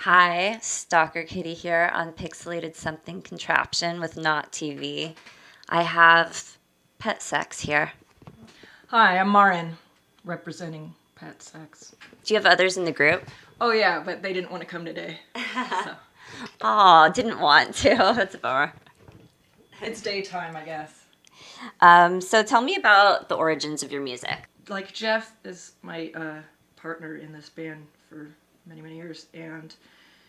Hi, Stalker Kitty here on Pixelated Something Contraption with NoT-TV. I have pet sex here. Hi, I'm Marin, representing pet sex. Do you have others in the group? Oh yeah, but they didn't want to come today. So. Oh, didn't want to. That's a bummer. It's daytime, I guess. So tell me about the origins of your music. Like Jeff is my partner in this band for many, many years, and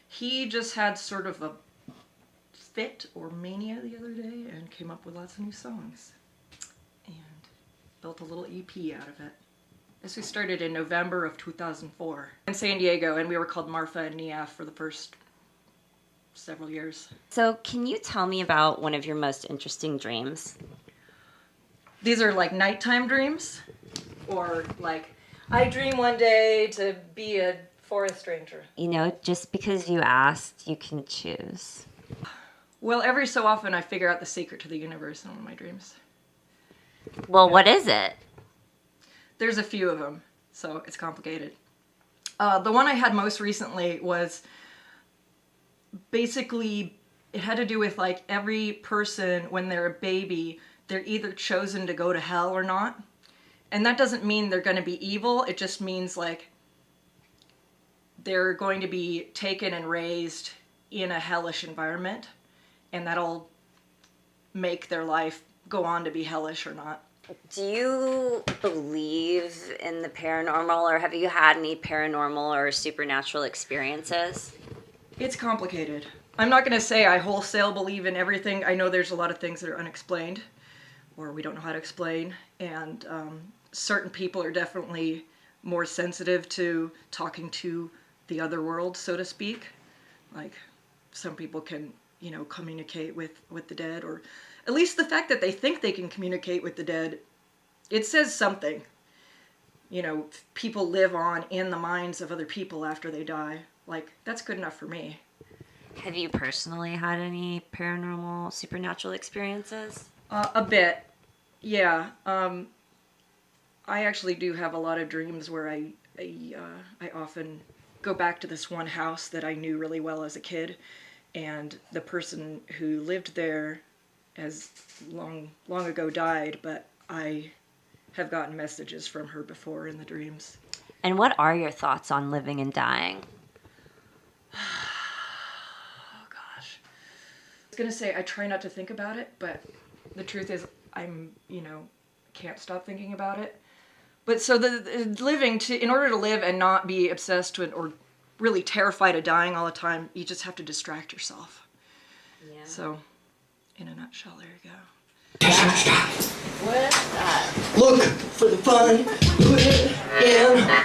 he just had sort of a fit or mania the other day and came up with lots of new songs and built a little EP out of it. This we started in November of 2004 in San Diego, and we were called Marfa and Nia for the first several years. So can you tell me about one of your most interesting dreams? These are like nighttime dreams, or like I dream one day to be a forest ranger. You know, just because you asked, you can choose. Well, every so often I figure out the secret to the universe in one of my dreams. Well, what is it? There's a few of them, so it's complicated. The one I had most recently was basically, it had to do with like every person when they're a baby, they're either chosen to go to hell or not. And that doesn't mean they're going to be evil, it just means like they're going to be taken and raised in a hellish environment, and that'll make their life go on to be hellish or not. Do you believe in the paranormal, or have you had any paranormal or supernatural experiences? It's complicated. I'm not going to say I wholesale believe in everything. I know there's a lot of things that are unexplained, or we don't know how to explain, and certain people are definitely more sensitive to talking to the other world, so to speak. Like, some people can, you know, communicate with the dead, or at least the fact that they think they can communicate with the dead, it says something. You know, people live on in the minds of other people after they die. Like, that's good enough for me. Have you personally had any paranormal, supernatural experiences? A bit, yeah. I actually do have a lot of dreams where I often go back to this one house that I knew really well as a kid, and the person who lived there has long ago died, but I have gotten messages from her before in the dreams. And what are your thoughts on living and dying? Oh gosh. I was gonna say I try not to think about it, but the truth is I'm, can't stop thinking about it. But so the living, in order to live and not be obsessed with or really terrified of dying all the time, you just have to distract yourself. Yeah. So, in a nutshell, there you go. What is that? Look for the fun, put it in.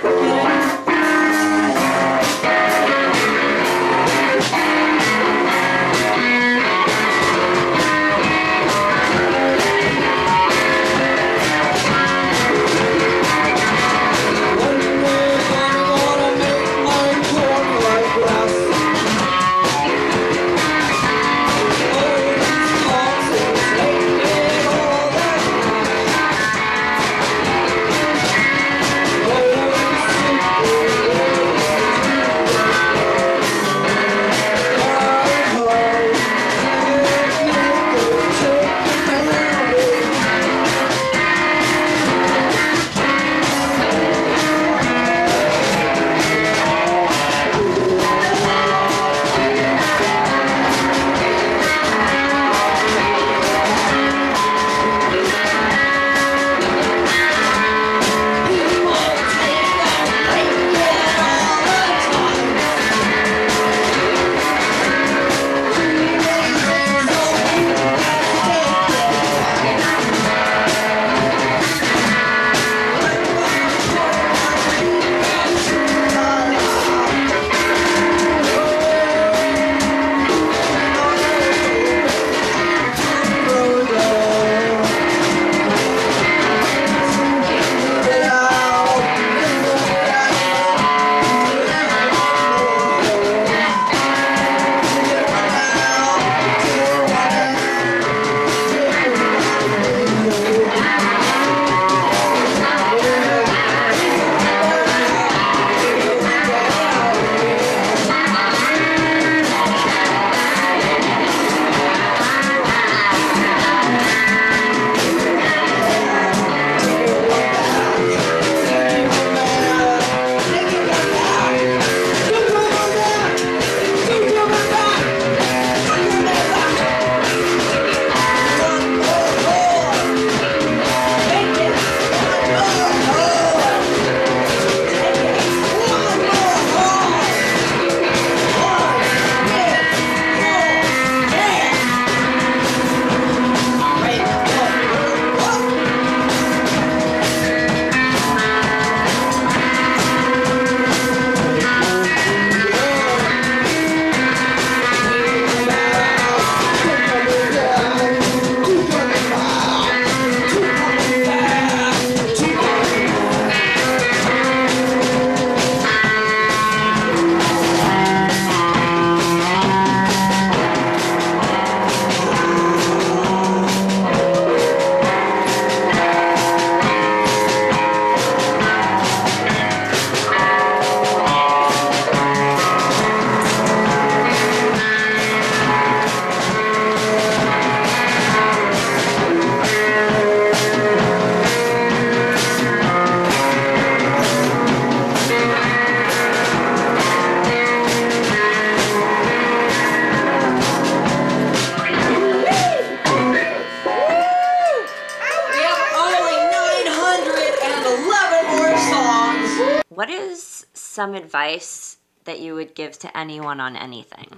some advice that you would give to anyone on anything?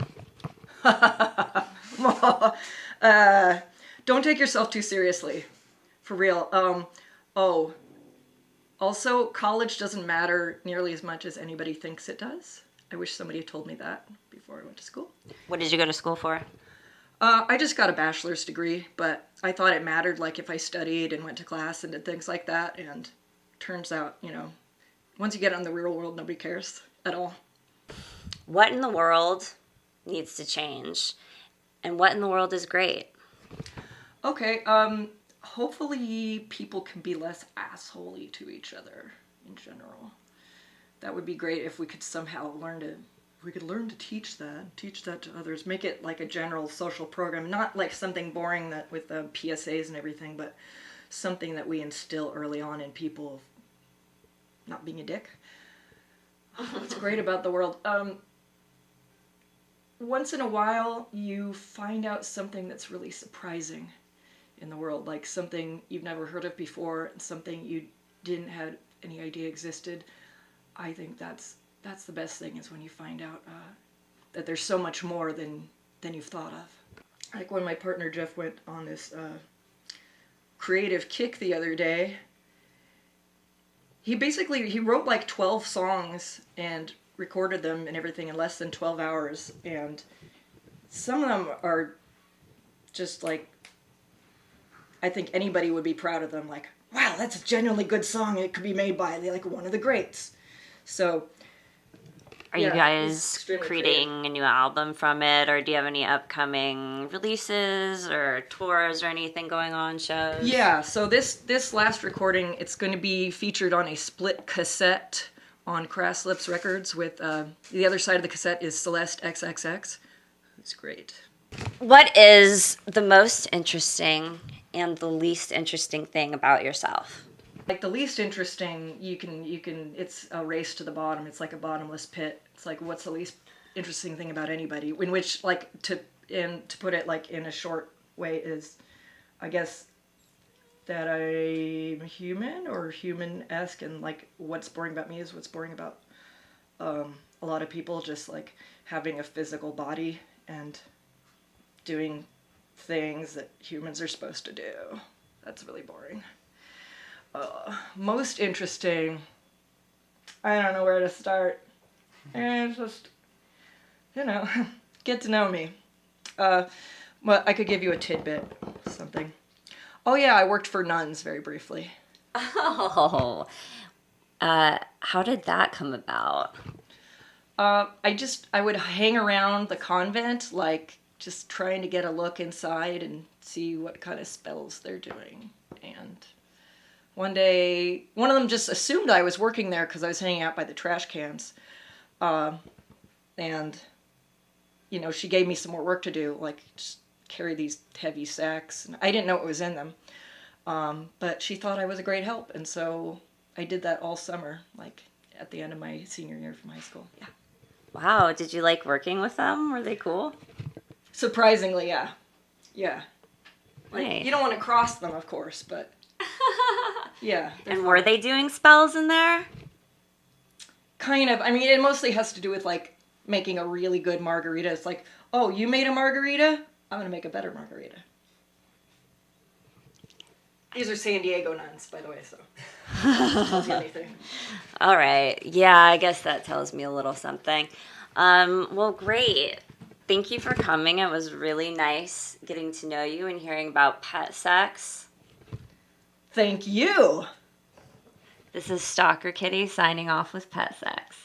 Don't take yourself too seriously. For real. Also, college doesn't matter nearly as much as anybody thinks it does. I wish somebody had told me that before I went to school. What did you go to school for? I just got a bachelor's degree, but I thought it mattered, like, if I studied and went to class and did things like that, and turns out, once you get out in the real world, nobody cares at all. What in the world needs to change? And what in the world is great? Okay, hopefully people can be less assholey to each other in general. That would be great if we could somehow learn to teach that to others, make it like a general social program, not like something boring that with the PSAs and everything, but something that we instill early on in people, not being a dick. What's great about the world? Once in a while, you find out something that's really surprising in the world, like something you've never heard of before, and something you didn't have any idea existed. I think that's the best thing, is when you find out that there's so much more than you've thought of. Like when my partner Jeff went on this creative kick the other day, he wrote like 12 songs and recorded them and everything in less than 12 hours, and some of them are just like, I think anybody would be proud of them, like, wow, that's a genuinely good song, it could be made by like one of the greats. So are you guys creating a new album from it, or do you have any upcoming releases or tours or anything going on, shows? Yeah, so this last recording, it's going to be featured on a split cassette on Crass Lips Records with, the other side of the cassette is Celeste XXX. It's great. What is the most interesting and the least interesting thing about yourself? Like the least interesting, you can, it's a race to the bottom. It's like a bottomless pit. It's like, what's the least interesting thing about anybody? In which, like, to put it like in a short way is, I guess, that I'm human or human-esque, and like what's boring about me is what's boring about a lot of people, just like having a physical body and doing things that humans are supposed to do. That's really boring. Most interesting, I don't know where to start. And just, get to know me. Well, I could give you a tidbit, something. Oh yeah, I worked for nuns very briefly. Oh, how did that come about? I would hang around the convent, like just trying to get a look inside and see what kind of spells they're doing. And one day, one of them just assumed I was working there because I was hanging out by the trash cans. And, she gave me some more work to do, like just carry these heavy sacks. And I didn't know what was in them. But she thought I was a great help. And so I did that all summer, like at the end of my senior year from high school. Yeah. Wow. Did you like working with them? Were they cool? Surprisingly, yeah. Yeah. Like, Nice. you don't want to cross them, of course, but yeah. And were they doing spells in there? Kind of. I mean, it mostly has to do with like making a really good margarita. It's like, oh, you made a margarita? I'm going to make a better margarita. These are San Diego nuns, by the way, so tells you anything. All right. Yeah, I guess that tells me a little something. Well, great. Thank you for coming. It was really nice getting to know you and hearing about pet sex. Thank you. This is Stalker Kitty signing off with Pet Sex.